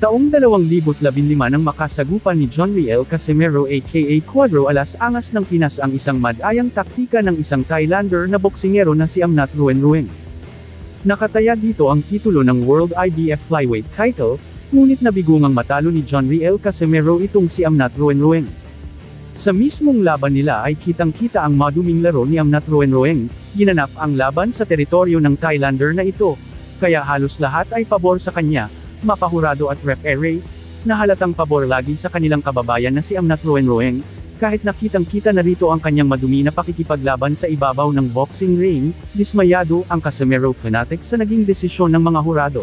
Taong 2015 nang makasagupan ni John Riel Casimero aka Cuadro Alas Angas ng Pinas ang isang mad-ayang taktika ng isang Thailander na boksingero na si Amnat Ruenrueng. Nakataya dito ang titulo ng World IBF Flyweight title, ngunit nabigungang matalo ni John Riel Casimero itong si Amnat Ruenrueng. Sa mismong laban nila ay kitang-kita ang maduming laro ni Amnat Ruenrueng, ginanap ang laban sa teritoryo ng Thailander na ito, kaya halos lahat ay pabor sa kanya, mapahurado at referee, na halatang pabor lagi sa kanilang kababayan na si Amnat Ruenrueng, kahit nakitang-kita na rito ang kanyang madumi na pakikipaglaban sa ibabaw ng boxing ring, dismayado ang Casimero fanatic sa naging desisyon ng mga hurado.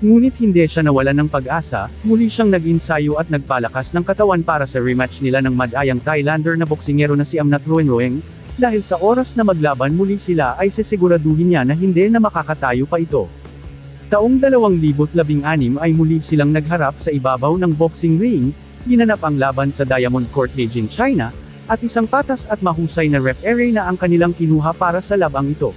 Ngunit hindi siya nawalan ng pag-asa, muli siyang nag-insayo at nagpalakas ng katawan para sa rematch nila ng mad-ayang Thailander na boksingero na si Amnat Ruenrueng, dahil sa oras na maglaban muli sila ay sisiguraduhin niya na hindi na makakatayo pa ito. Taong 2016 ay muli silang nagharap sa ibabaw ng boxing ring, ginanap ang laban sa Diamond Court Beijing, China, at isang patas at mahusay na referee na ang kanilang kinuha para sa labang ito.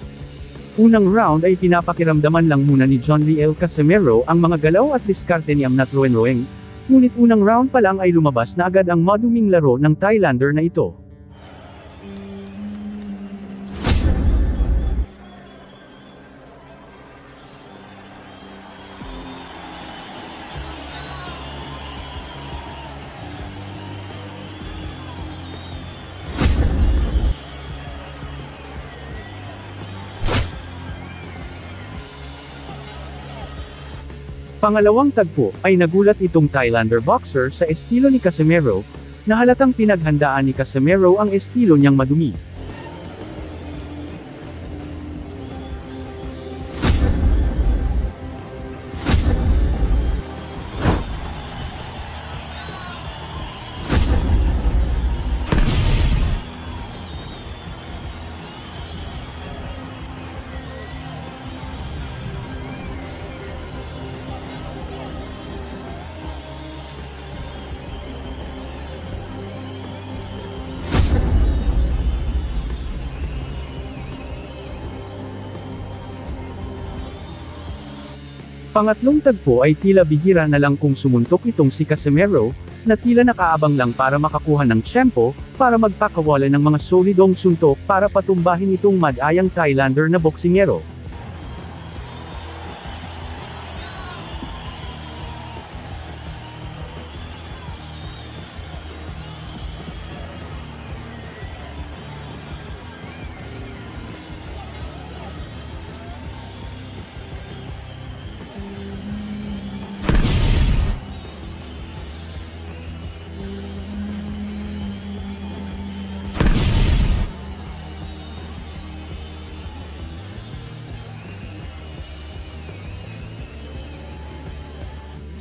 Unang round ay pinapakiramdaman lang muna ni John Riel Casimero ang mga galaw at diskarte ni Amnat Ruenrueng, ngunit unang round pa lang ay lumabas na agad ang maduming laro ng Thailander na ito. Pangalawang tagpo, ay nagulat itong Thailander boxer sa estilo ni Casimero, na halatang pinaghandaan ni Casimero ang estilo niyang madumi. Pangatlong tagpo ay tila bihira na lang kung sumuntok itong si Casimero, na tila nakaabang lang para makakuha ng tiyempo, para magpakawala ng mga solidong suntok para patumbahin itong mad-ayang Thailander na boksingero.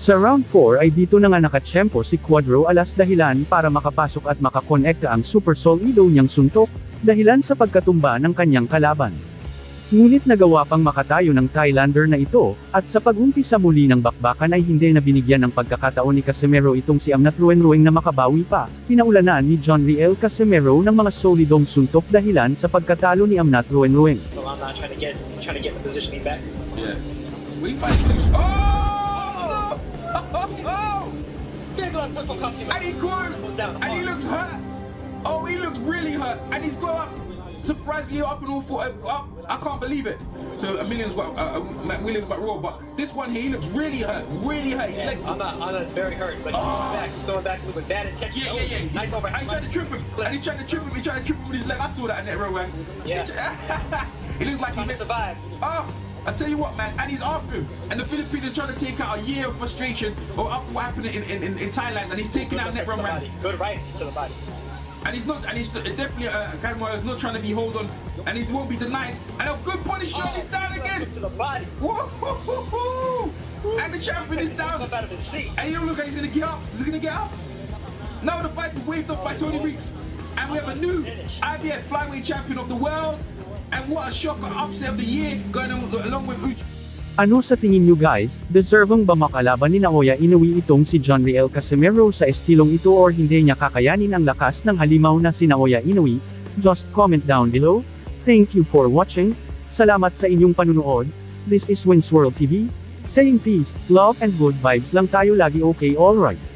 Sa round 4 ay dito na nga nakatsyempo si Cuadro Alas dahilan para makapasok at makakonekta ang super solido niyang suntok, dahilan sa pagkatumba ng kanyang kalaban. Ngunit nagawa pang makatayo ng Thailander na ito, at sa pag-umpisa muli ng bakbakan ay hindi na binigyan ng pagkakataon ni Casimero itong si Amnat Ruenrueng na makabawi pa, pinaulanan ni John Riel Casimero ng mga solidong suntok dahilan sa pagkatalo ni Amnat Ruenrueng. Well, I'm not trying to get the positioning back. Yeah. We fight this. And he good, and he looks hurt. Oh, he looks really hurt, and he's got up, surprisingly up and all four, up. I can't believe it. So a million's got Williams got raw, but this one here, he looks really hurt, His legs. I'm not very hurt, but he's going back with bad intention. Yeah. Nice over. He's trying to trip him, and he's trying to trip him with his leg. I saw that in that row, man. Yeah. He looks like he survived. I tell you what, man, and he's after him. And the Philippines are trying to take out a year of frustration or after what happened in Thailand, and he's taking out Netram round. Good right to the body. And he's definitely Casimero is not trying to be hold on, and he won't be denied. And a good body shot, he's down again. To the body. Whoa! And the champion is down. Out of his seat. And you don't look like he's gonna get up. Is he gonna get up? No, the fight was waved off by Tony Weeks, and we have a new IBF flyweight champion of the world. And what a shocker upset of the year going on along with Uchi. Ano sa tingin nyo guys, deserving ba makalaban ni Naoya Inoue itong si John Riel Casimero sa estilong ito or hindi niya kakayanin ang lakas ng halimaw na si Naoya Inoue? Just comment down below. Thank you for watching. Salamat sa inyong panunood. This is Wins World TV. Saying peace, love and good vibes lang tayo lagi, okay alright.